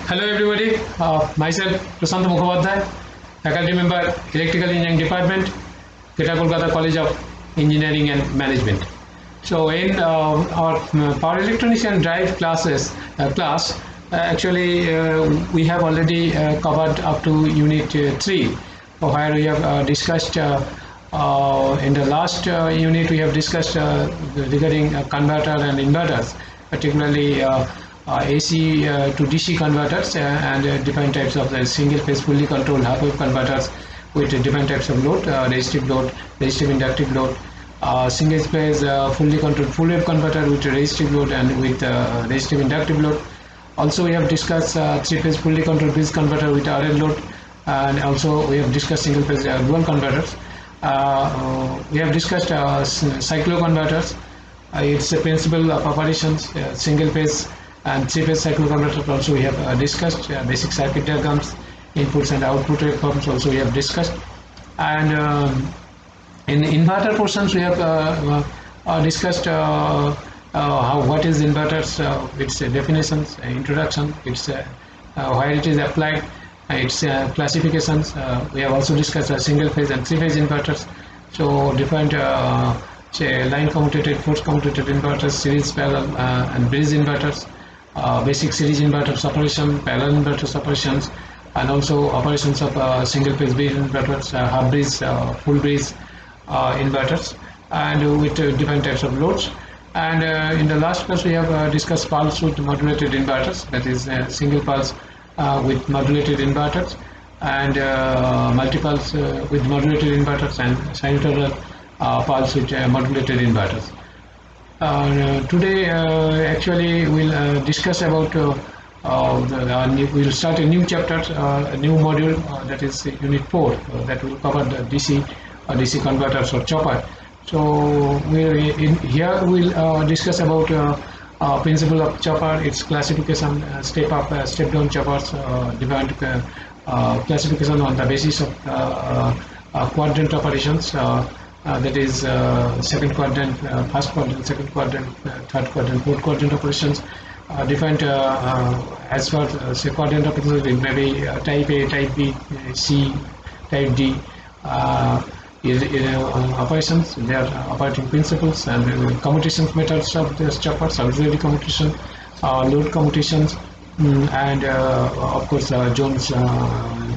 Hello everybody, myself Prashant Mukhopadhyay, faculty member Electrical Engineering Department, Greater Kolkata College of Engineering and Management. So in our power electronics and drive class, actually we have already covered up to unit 3, where we have discussed in the last unit we have discussed regarding converter and inverters, particularly AC to DC converters and different types of the single phase fully controlled half wave converters with different types of load, resistive load, resistive inductive load, single phase fully controlled full wave converter with resistive load and with resistive inductive load. Also we have discussed three phase fully controlled bridge converter with RL load, and also we have discussed single phase dual converters. We have discussed cyclo converters. It's a principle of operations, single phase and three phase cyclo converters. Also we have discussed basic circuit diagrams, inputs and output waveforms. Also we have discussed, and in inverter portions we have discussed what is inverters, its definitions, introduction, its where it is applied, its classifications. We have also discussed single phase and three phase inverters. So different say line commutated, force commutated inverters, series, parallel and bridge inverters, basic series inverters operation, parallel inverters operations, and also operations of single phase bridge inverters, half bridge, full bridge inverters, and with different types of loads. And in the last class we have discussed pulse with modulated inverters, that is single pulse with modulated inverters, and multi-pulse with modulated inverters, and sinusoidal pulse with modulated inverters. Today actually we'll discuss about we'll start a new chapter, a new module, that is unit 4, that will cover the DC converters or chopper. So here we'll discuss about principle of chopper, its classification, step up, step down choppers, different classification on the basis of quadrant operations, that is second quadrant, first quadrant, second quadrant, third quadrant, fourth quadrant operations, different as far as quadrant operations, it may be type A, type B, C, type D. Operations, their operating principles and commutation methods of the choppers, auxiliary commutation, load commutations, and of course Jones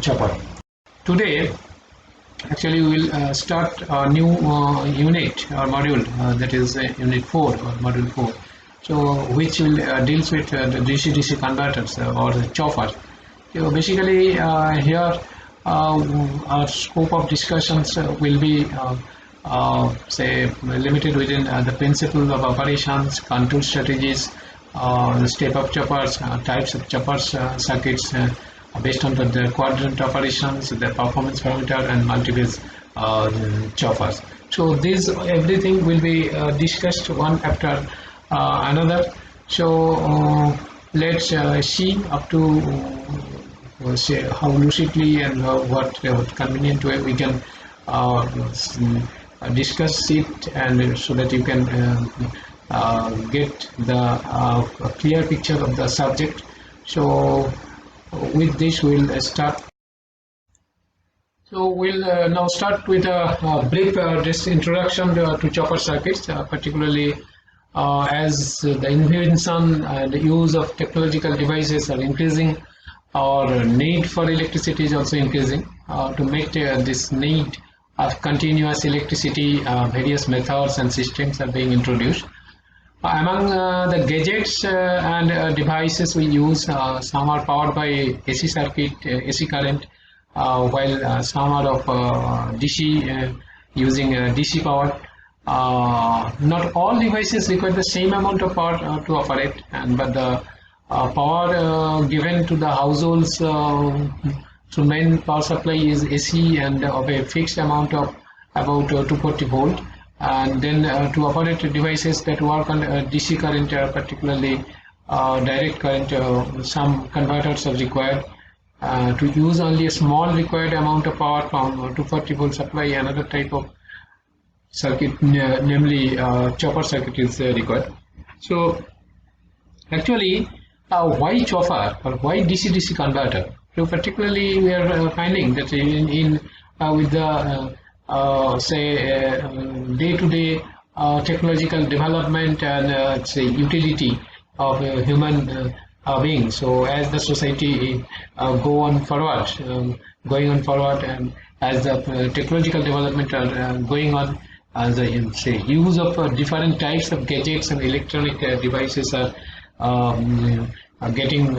chopper. Today actually we will start a new unit or module, that is unit 4 or module 4, so which will deals with the DC-DC converters or the chopper. So basically here our scope of discussions will be say limited within the principle of operations, control strategies, step up choppers, types of choppers, circuits based on the quadrant operations, the performance parameter, and multi-phase choppers. So this everything will be discussed one after another. So let's see up to say how lucidly and what convenient way we can discuss it, and so that you can get the clear picture of the subject. So with this we'll start. So we'll now start with a brief introduction to chopper circuits, particularly as the invention and the use of technological devices are increasing, our need for electricity is also increasing. To meet this need of continuous electricity, various methods and systems are being introduced. Among the gadgets and devices we use, some are powered by AC circuit, AC current, while some are of DC, using DC power. Not all devices require the same amount of power to operate, but the power given to the households through main power supply is AC and of a fixed amount of about 240 volt, and then to operate devices that work on DC current, particularly direct current, some converters are required. To use only a small required amount of power from 240 volt supply, another type of circuit, namely chopper circuit, is required. So actually why chopper or why DC-DC converter? So particularly we are finding that in with the say day-to-day technological development and say utility of human beings. So as the society going on forward, and as the technological development are going on, as the say use of different types of gadgets and electronic devices are getting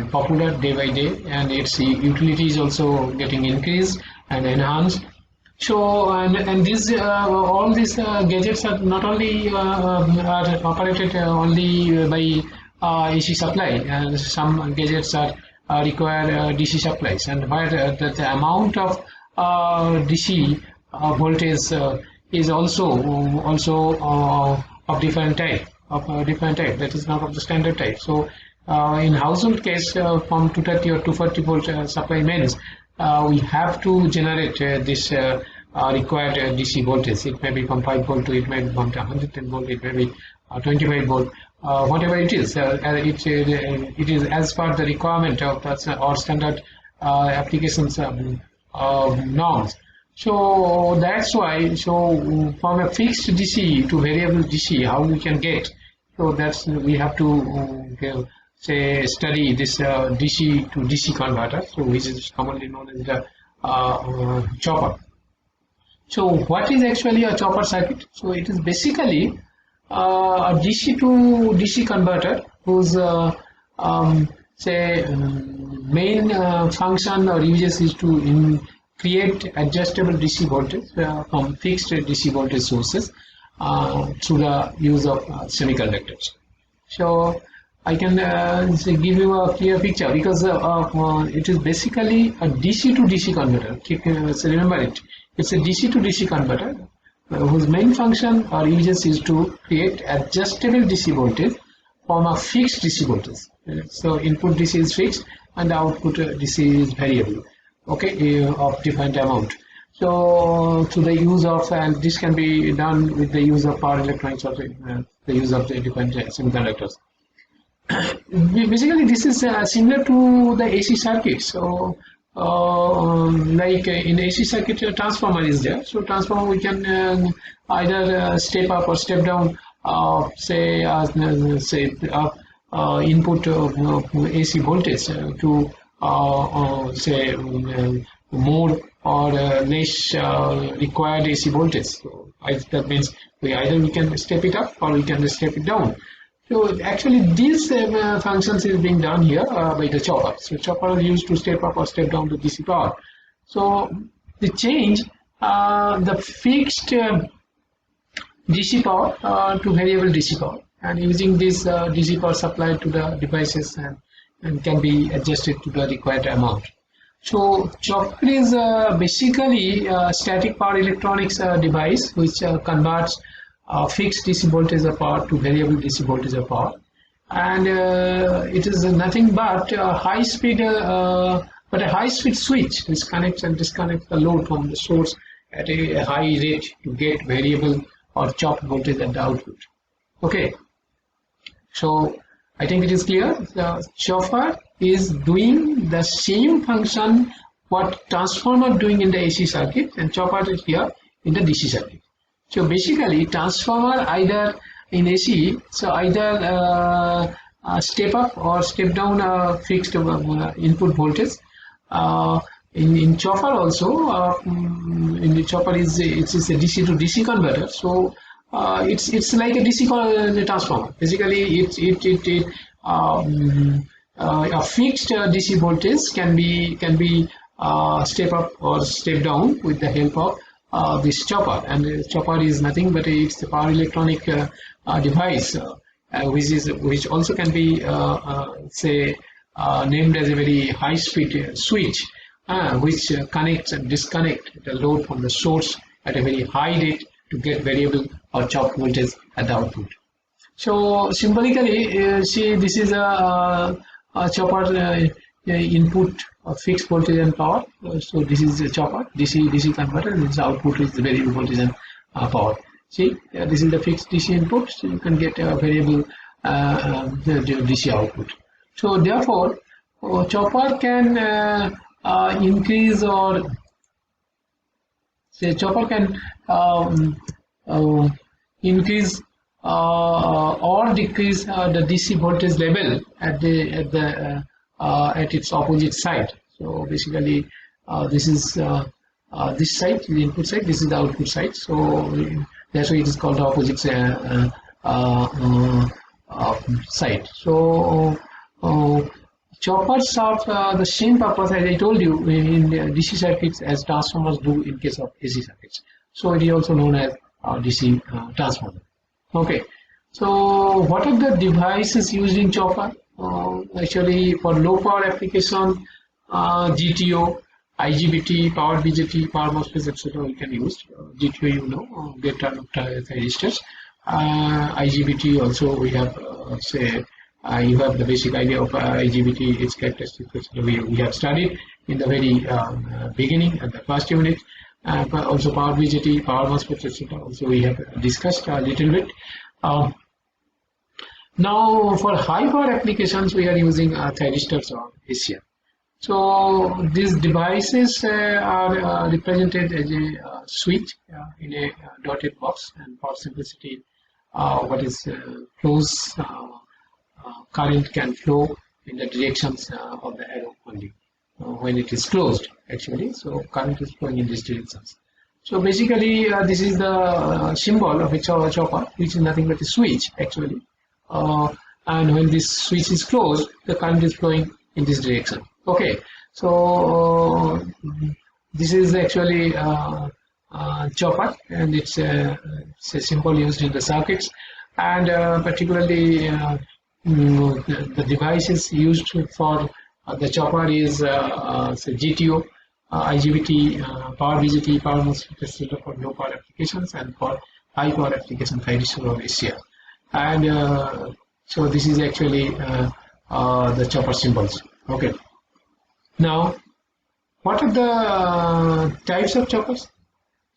popular day by day, and its utility is also getting increased and enhanced. So and these all these gadgets are not only are operated only by AC supply, and some gadgets are require DC supplies, and where the amount of DC voltage is also of different type, that is not of the standard type. So in household case, from 230 or 240 volt supply means we have to generate this required DC voltage. It may be from 5 volt to, it may be from 110 volt, it may be 25 volt, whatever it is. It is as per the requirement of or standard applications norms. So that's why. So from a fixed DC to variable DC, how we can get? So that's we have to say study this DC to DC converter, so which is commonly known as the chopper. So what is actually a chopper circuit? So it is basically a DC to DC converter whose main function or uses is to create adjustable DC voltage from fixed DC voltage sources through the use of semiconductors. So I can give you a clear picture, because it is basically a DC to DC converter. So remember it. It's a DC to DC converter whose main function or uses is to create adjustable DC voltage from a fixed DC voltage. So input DC is fixed and the output DC is variable, okay, of different amount. So to the use of, and this can be done with the use of power electronics or the use of the different semiconductors. Basically this is similar to the AC circuit. So like in AC circuit, a transformer is there. So transformer we can either step up or step down, input AC voltage to more or less required AC voltage. So that means we can step it up or we can step it down. So actually these functions is being done here by the chopper. So chopper is used to step up or step down to DC power. So they change the fixed DC power to variable DC power, and using this DC power supply to the devices and can be adjusted to the required amount. So chopper is basically a static power electronics device which converts fixed DC voltage of power to variable DC voltage of power, and it is nothing but a high speed switch which connects and disconnects the load from the source at a high rate to get variable or chopped voltage at the output. Okay, so I think it is clear. The chopper is doing the same function what transformer doing in the AC circuit, and chopper is here in the DC circuit. So basically transformer either in AC, so either step up or step down fixed input voltage. In chopper also, in the chopper it's a DC to DC converter. So it's like a DC transformer. Basically a fixed DC voltage can be step up or step down with the help of this chopper, and the chopper is nothing but it's the power electronic device which also can be named as a very high speed switch which connects and disconnects the load from the source at a very high rate to get variable or chopped voltage at the output. So symbolically, see, this is a chopper input of fixed voltage and power. So this is a chopper DC converter, and its output is the variable voltage and power. See, this is the fixed DC input, so you can get a variable the DC output. So therefore, chopper can increase or say chopper can increase or decrease the DC voltage level at its opposite side. So basically, this is this side, the input side. This is the output side. So that's why it is called the opposite side. So choppers serve the same purpose as I told you in DC circuits as transformers do in case of AC circuits. So it is also known as DC transformer. Okay. So what are the devices used in chopper? Actually, for low power application, GTO, IGBT, power BJT, power MOSFETs, etc. we can use. GTO, you know, gate thyristors. IGBT also we have say you have the basic idea of IGBT, its characteristics, etc. We have studied in the very beginning at the first unit. But also power BJT, power MOSFETs, etc. Also we have discussed a little bit. Now for high power applications we are using thyristors or ACM. So these devices are represented as a switch in a dotted box, and for simplicity what is close current can flow in the directions of the arrow only when it is closed actually. So current is flowing in these directions. So basically this is the symbol of a chopper, which is nothing but a switch actually. And when this switch is closed, the current is flowing in this direction. Okay, so this is actually chopper, and it's a symbol used in the circuits, and particularly the devices used for the chopper is say GTO, IGBT, power BJT, power MOSFET, etc. for low power applications, and for high power application thyristor or ACM. And so this is actually the chopper symbols. Okay. Now, what are the types of choppers?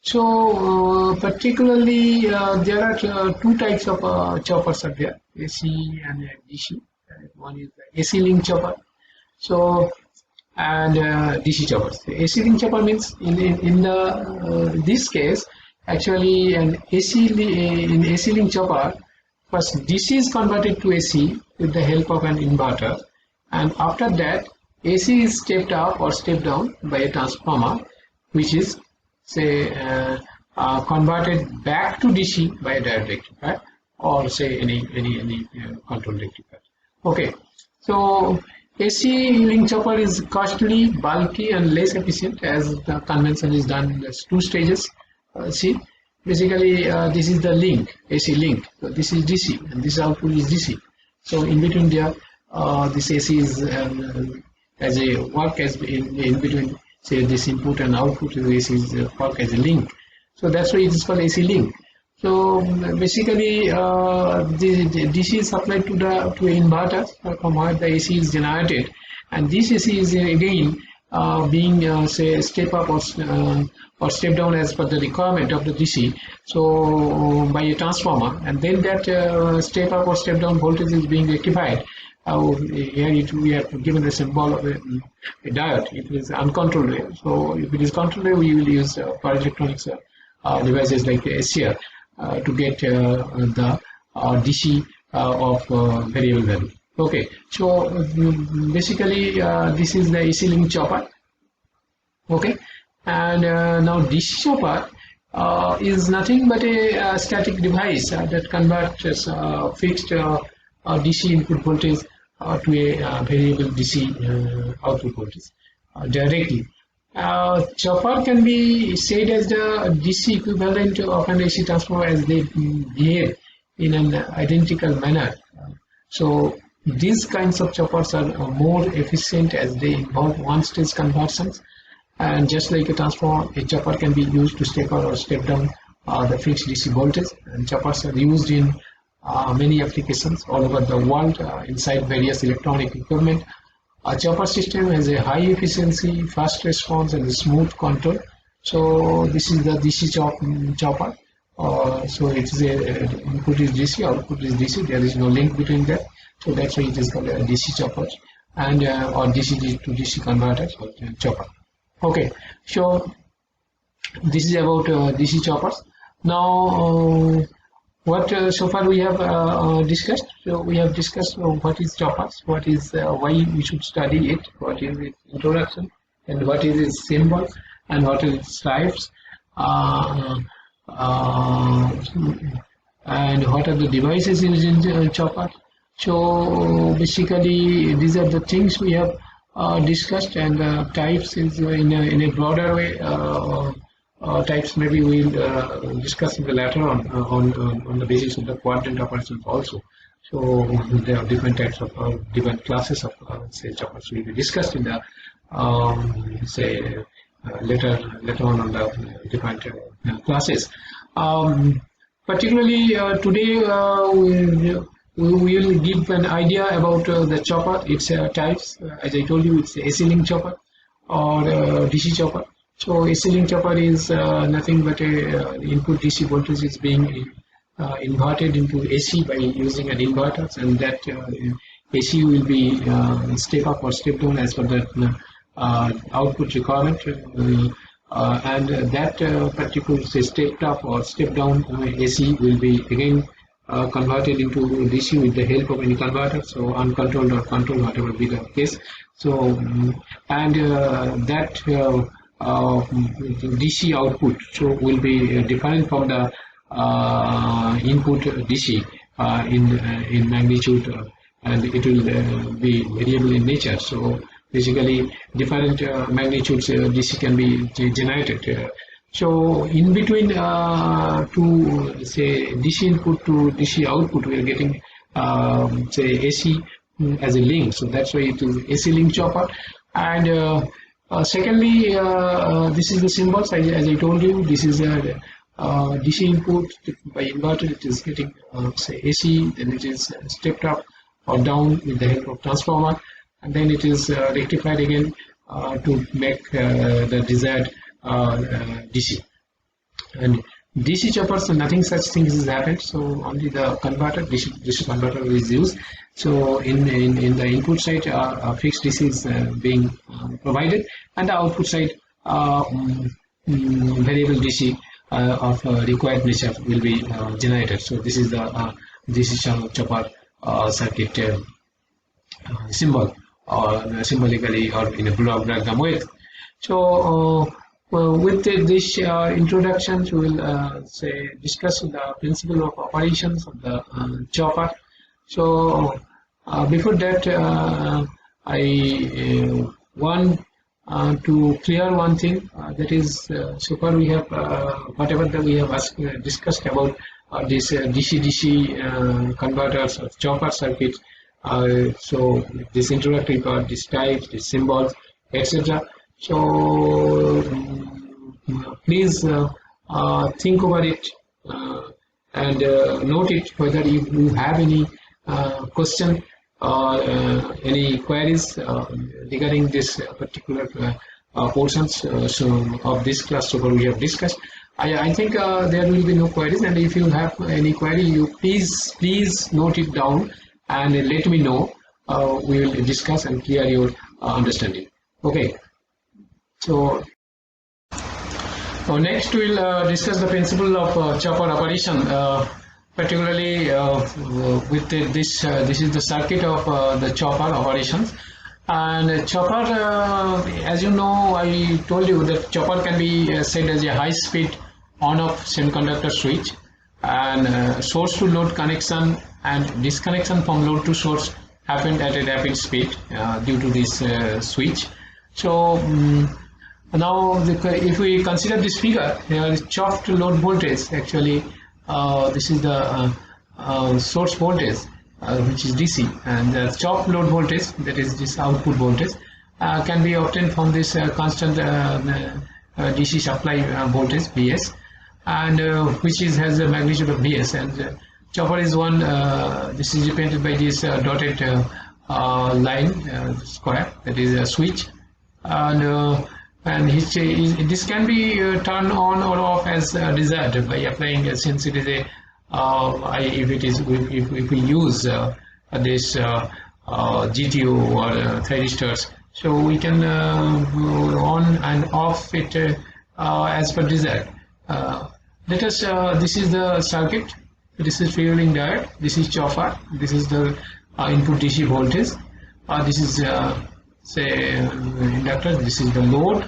So particularly there are two types of choppers are there, AC and DC. One is the AC link chopper. So and DC choppers. The AC link chopper means in the this case actually an in AC link chopper, first DC is converted to AC with the help of an inverter, and after that AC is stepped up or stepped down by a transformer, which is say converted back to DC by a direct rectifier, or say any control rectifier. Okay, so AC link chopper is costly, bulky, and less efficient, as the convention is done in two stages. See, basically this is the link, AC link. So this is DC, and this output is DC. So in between there, this AC is as a work as in between, say this input and output AC is work as a link. So that's why it is called AC link. So basically the DC is supplied to inverters from where the AC is generated, and this AC is again being say step up or step down as per the requirement of the DC, so by a transformer, and then that step up or step down voltage is being rectified. Here we have given the symbol of a diode. It is uncontrolled. So if it is controlled, we will use power electronics devices like SCR to get the DC of variable value. Okay, so basically this is the AC link chopper. Okay, and now DC chopper is nothing but a static device that converts fixed DC input voltage to a variable DC output voltage directly. Chopper can be said as the DC equivalent of an AC transformer, as they behave in an identical manner. So these kinds of choppers are more efficient as they involve one-stage conversions, and just like a transformer, a chopper can be used to step up or step down the fixed DC voltage, and choppers are used in many applications all over the world inside various electronic equipment. A chopper system has a high efficiency, fast response, and a smooth control. So this is the DC chopper. So it is input is DC, output is DC. There is no link between that. So that's why it is called a DC chopper, and or DC to DC converter, or chopper. Okay, so this is about DC choppers. Now, what so far we have discussed. So we have discussed what is choppers, what is why we should study it, what is its introduction, and what is its symbol, and what is its types, and what are the devices used in chopper. So basically, these are the things we have discussed, and types is in a broader way. Types maybe we'll discuss in the later on the basis of the quadrant operations also. So there are different types of different classes of say choppers will be discussed in the say later on the different classes. Particularly today we will give an idea about the chopper, its types. As I told you, it's AC link chopper or DC chopper. So AC link chopper is nothing but a input DC voltage is being inverted into AC by using an inverter, and that AC will be step up or step down as per the output requirement, and that particular say stepped up or step down AC will be again converted into DC with the help of any converter, so uncontrolled or controlled, whatever be the case. So and that DC output so will be different from the input DC in magnitude, and it will be variable in nature. So basically different magnitudes DC can be generated. So in between to say DC input to DC output, we are getting say AC as a link. So that's why it is AC link chopper. And secondly, this is the symbols. As I told you, this is a DC input by inverter. It is getting say AC, then it is stepped up or down with the help of transformer, and then it is rectified again to make the desired DC. And DC choppers, nothing such things has happened. So only the converter, DC converter is used. So in the input side, fixed DC is being provided, and the output side, variable DC of required nature will be generated. So this is the DC chopper circuit symbol, or symbolically or in a block diagram way. So with this introduction, we will say discuss the principle of operations of the chopper. So before that, I want to clear one thing, that is so far we have whatever that we have discussed about this DC-DC converters or chopper circuits. So this introductory part, this types, these symbols, etc. So please think over it and note it, whether you have any question or any queries regarding this particular portions so of this class so far we have discussed. I think there will be no queries, and if you have any query, you please note it down and let me know. We will discuss and clear your understanding. Okay. So next we'll discuss the principle of chopper operation, particularly with this. This is the circuit of the chopper operations. And chopper, as you know, I told you that chopper can be said as a high-speed on-off semiconductor switch, and source to load connection and disconnection from load to source happened at a rapid speed due to this switch. So now if we consider this figure, there is chopped load voltage. Actually this is the source voltage, which is DC, and the chopped load voltage, that is this output voltage, can be obtained from this constant DC supply voltage Vs, and which has a magnitude of Vs, and chopper is one, this is represented by this dotted line square, that is a switch, and and this can be turned on or off as desired by applying, since it is a if we use this GTO or thyristors, so we can on and off it as per desired. Let us this is the circuit, this is freewheeling diode, this is chopper, this is the input DC voltage, this is say inductor, this is the load.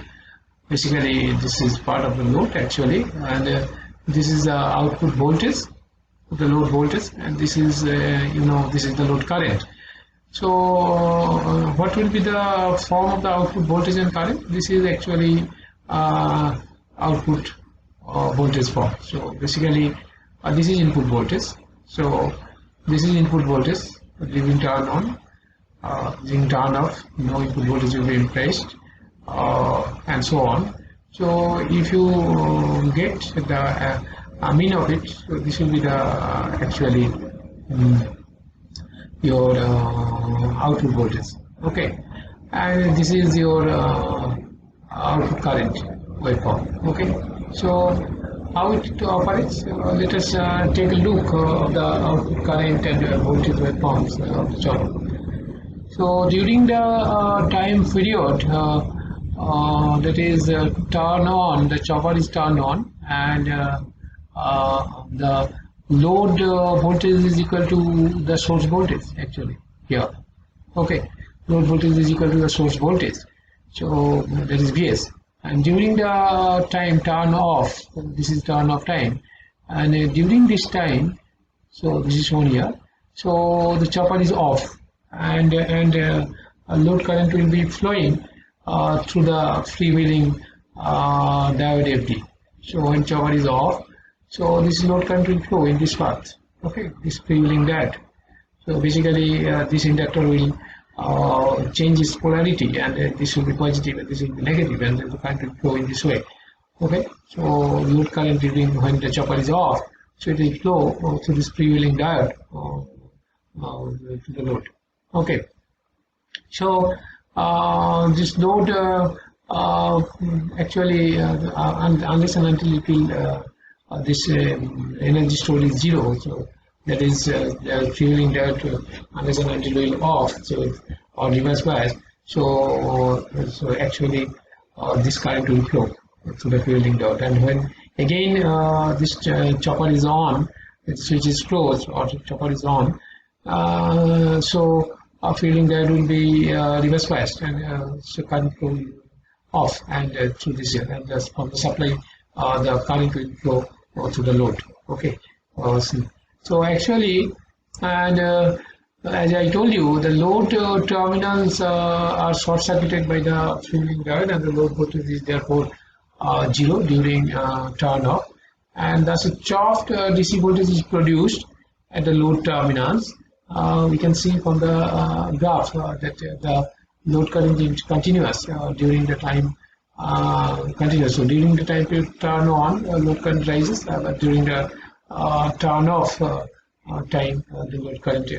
Basically this is part of the load actually, and this is the output voltage, the load voltage, and this is this is the load current. So what will be the form of the output voltage and current? This is actually output voltage form. So basically this is input voltage, so this is input voltage being turned on, being turned off, no input voltage will be placed, and so on. So if you get the mean of it, so this will be the actually your output voltage. Okay, and this is your output current waveform. Okay, so how it operates? Let us take a look of the output current and voltage waveforms of the chopper. So during the time period that is turn on, the chopper is turned on, and the load voltage is equal to the source voltage actually here. Okay, load voltage is equal to the source voltage, so that is Vs. And during the time turn off, this is turn off time, and during this time, so this is shown here, so the chopper is off, and a load current will be flowing through the freewheeling diode FD. So when chopper is off, so this load current will flow in this path. Okay, this freewheeling diode. So basically this inductor will change its polarity, and this will be positive and this will be negative, and the current will flow in this way. Okay, so load current during when the chopper is off, so it will flow through this freewheeling diode to the load. Okay, so this load actually unless and until it will this energy stored is zero, so that is freewheeling diode unless and until it will off, so or reverse bias, so actually this current will flow through the freewheeling diode, and when again this chopper is on, the switch is closed or the chopper is on, so freewheeling diode will be reverse biased, and so current flow off, and through this here, and from the supply the current will flow through the load. Okay, so actually, and as I told you, the load terminals are short circuited by the freewheeling diode, and the load voltage is therefore zero during turn off, and thus a chopped DC voltage is produced at the load terminals. We can see from the graph that the load current is continuous during the time continuous. So during the time period turn on, load current rises, but during the turn off time, the load current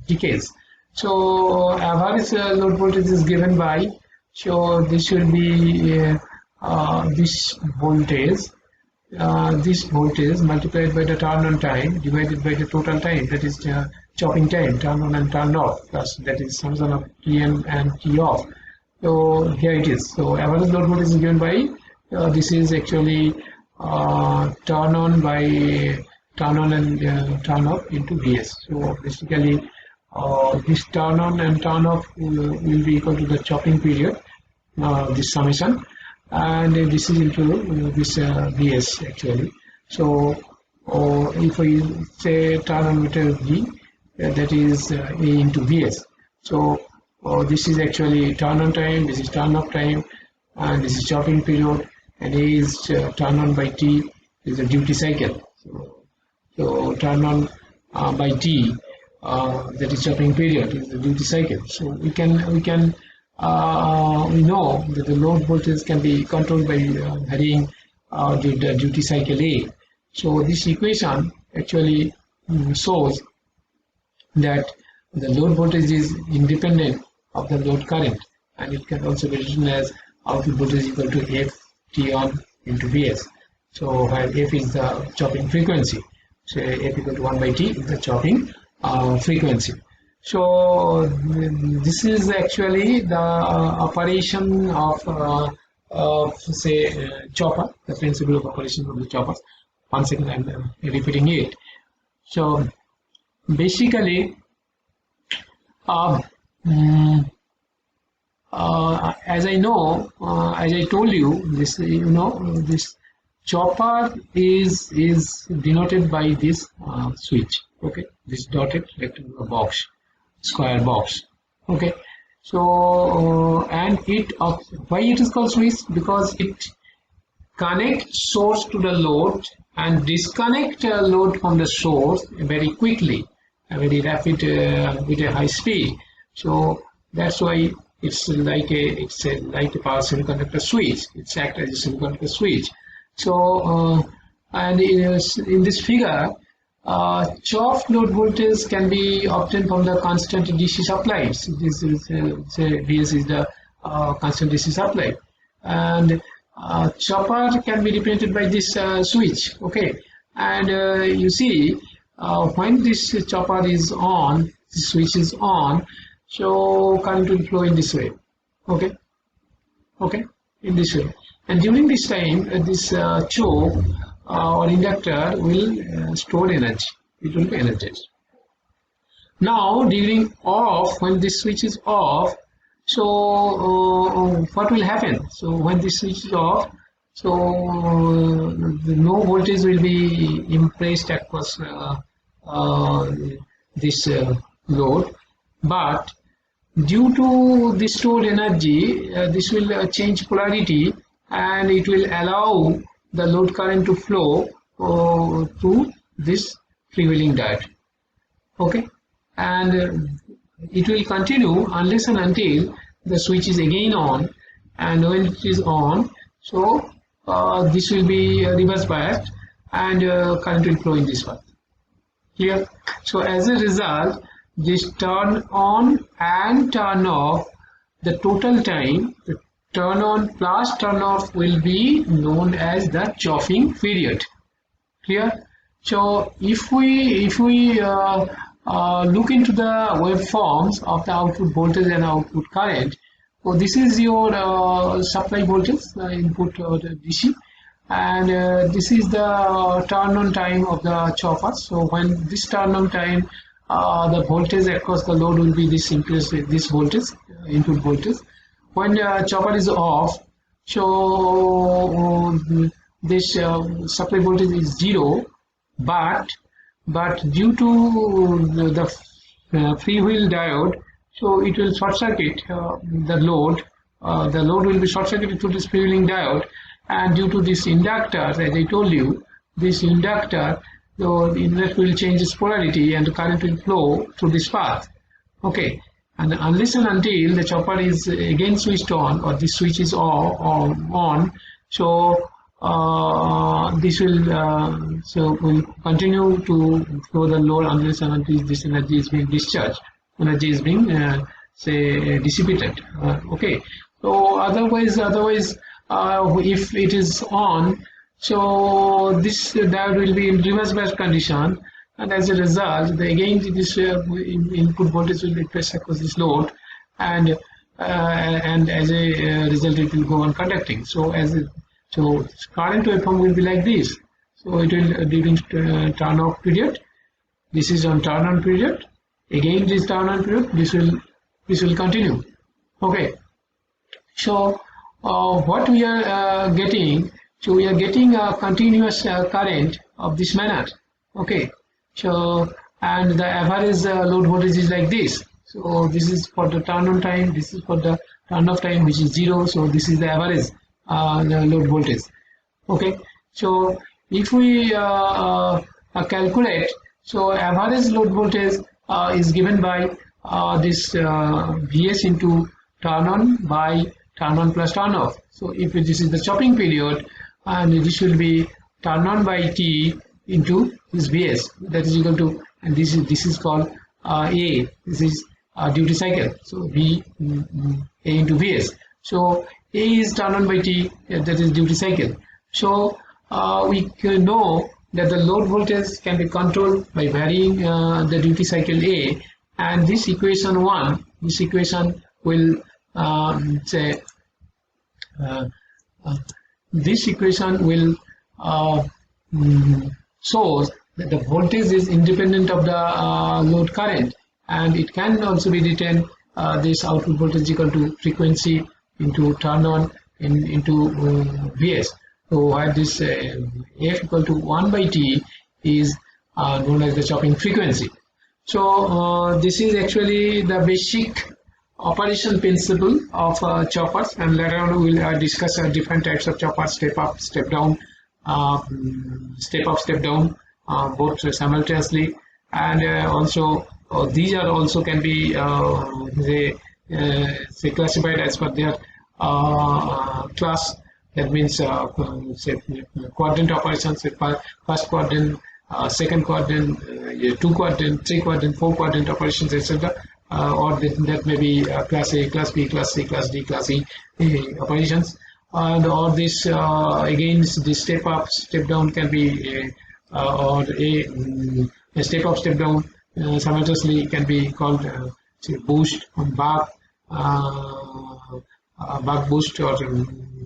decays. So average load voltage is given by, so this will be this voltage multiplied by the turn on time divided by the total time, that is chopping time, turn on and turn off, plus that is summation of Tn and T off. So here it is. So average load voltage is given by this is actually turn on and turn off into Vs. So basically this turn on and turn off will be equal to the chopping period, this summation, and this is into this Vs actually. So if we say turn on meter V, that is A into Vs. So this is actually turn on time, this is turn off time, and this is chopping period, and A is turn on by T, is a duty cycle. So turn on by T, that is chopping period, is the duty cycle. So we know that the load voltage can be controlled by varying the duty cycle A. So this equation actually shows that the load voltage is independent of the load current, and it can also be written as output voltage is equal to F T on into Vs. So where F is the chopping frequency, so F equal to 1 by T is the chopping frequency. So this is actually the operation of say chopper, the principle of operation of the chopper. Once again, I'm repeating it. So basically, as I know, as I told you, this this chopper is denoted by this switch. Okay, this dotted rectangular box, square box. Okay, so and it why it is called switch? Because it connect source to the load and disconnect load from the source very quickly, very rapid, with a high speed. So that's why it's like a power semiconductor switch. It's act as a semiconductor switch. So and in this figure, chopped load voltage can be obtained from the constant DC supply. So this is Vs is the constant DC supply, and chopper can be represented by this switch. Okay, and you see when this chopper is on, the switch is on, so current will flow in this way. Okay, in this way, and during this time this choke or inductor will store energy. It will be energized. Now during off, when this switch is off, so what will happen? So when this switch is off, so no voltage will be impressed across this load, but due to the stored energy, this will change polarity, and it will allow the load current to flow to this freewheeling diode. Okay, and it will continue unless and until the switch is again on, and when it is on, so this will be reverse biased, and current will flow in this path. Clear? So as a result, this turn on and turn off, the total time, the turn on plus turn off will be known as the chopping period. Clear? So if we look into the waveforms of the output voltage and output current, so this is your supply voltage, input DC, and this is the turn on time of the chopper. So when this turn on time, the voltage across the load will be this voltage, input voltage. When chopper is off, so this supply voltage is 0, but due to the freewheel diode, so it will short circuit the load. The load will be short circuited to this freewheeling diode, and due to this inductor, as I told you, this inductor, the inductor will change its polarity and the current will flow through this path. Okay, and unless and until the chopper is again switched on, or this switch is on, so this will continue to flow the load unless and until this energy is being discharged, energy is being say dissipated. Okay, so otherwise if it is on, so this diode will be in reverse bias condition, and as a result, this input voltage will be pressed across this load, and as a result, it will go on conducting. So current waveform will be like this. So it will during turn off period. This is on turn on period. Again, this turn on period. This will continue. Okay. So what we are getting? So we are getting a continuous current of this manner. Okay. So and the average load voltage is like this. So this is for the turn on time. This is for the turn off time, which is 0. So this is the average the load voltage. Okay. So if we calculate, so average load voltage is given by this Vs into turn on by turn on plus turn off. So if this is the chopping period, and this will be turn on by T into this Vs, that is equal to, and this is called A. This is duty cycle. So V A into Vs. So A is turned on by T, that is duty cycle. So we can know that the load voltage can be controlled by varying the duty cycle A, and this equation 1, this equation will say uh, uh, this equation will shows that the voltage is independent of the load current, and it can also be written this output voltage equal to frequency into turn on into Vs. So where this F equal to 1 by T is known as the chopping frequency. So this is actually the basic operation principle of choppers, and later on we will discuss different types of choppers: step up, step down, step up, step down, both simultaneously, and also these are also can be say classified as per their class. That means say quadrant operations, say first quadrant, second quadrant, two quadrant, three quadrant, four quadrant operations, etc. Or that may be class A, class B, class C, class D, class E operations. And or this again this step up, step down can be or a step up, step down simultaneously can be called say boost, buck, buck boost, or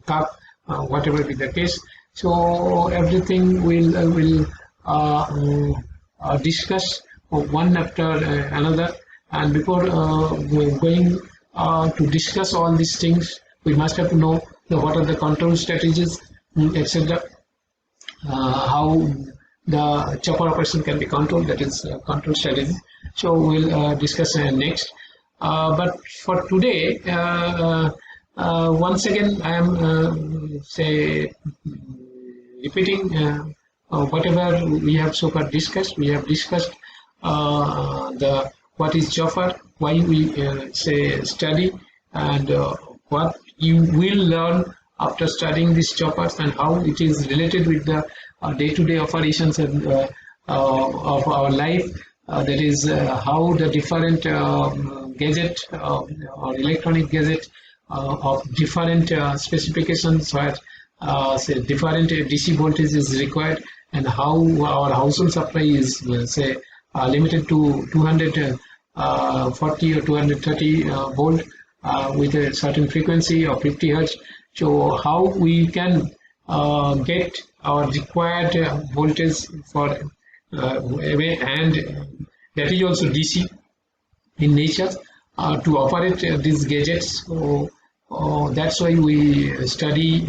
cup, whatever be the case. So everything will discuss one after another. And before going to discuss all these things, we must have to know what are the control strategies, etc. How the chopper operation can be controlled, that is control strategy. So we'll discuss next. But for today, once again, I am say repeating whatever we have so far discussed. We have discussed the what is chopper, why we say study, and what you will learn after studying these choppers, and how it is related with the day-to-day operations and, of our life. That is how the different gadget or electronic gadget of different specifications, where say different DC voltage is required, and how our household supply is say limited to 240 or 230 volt with a certain frequency of 50 hertz. So how we can get our required voltage for and that is also DC in nature to operate these gadgets. So that's why we study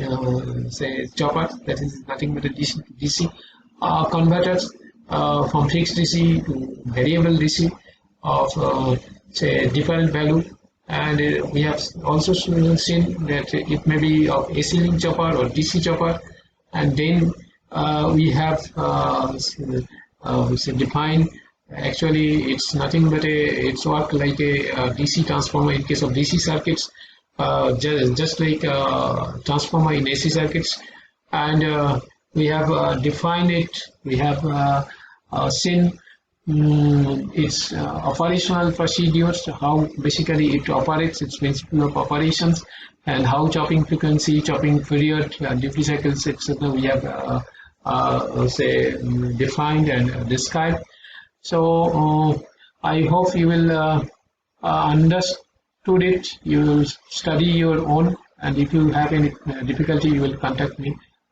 say chopper, that is nothing but a DC converters from fixed DC to variable DC of say different value. And we have also seen that it may be of AC link chopper or DC chopper. And then we have say defined, actually it's nothing but it's work like a DC transformer in case of DC circuits, just like transformer in AC circuits. And we have defined it, we have seen its operational procedures, how basically it operates, its principle of operations, and how chopping frequency, chopping period, duty cycles, etc. we have say defined and described. So I hope you will understood it. You will study your own, and if you have any difficulty, you will contact me.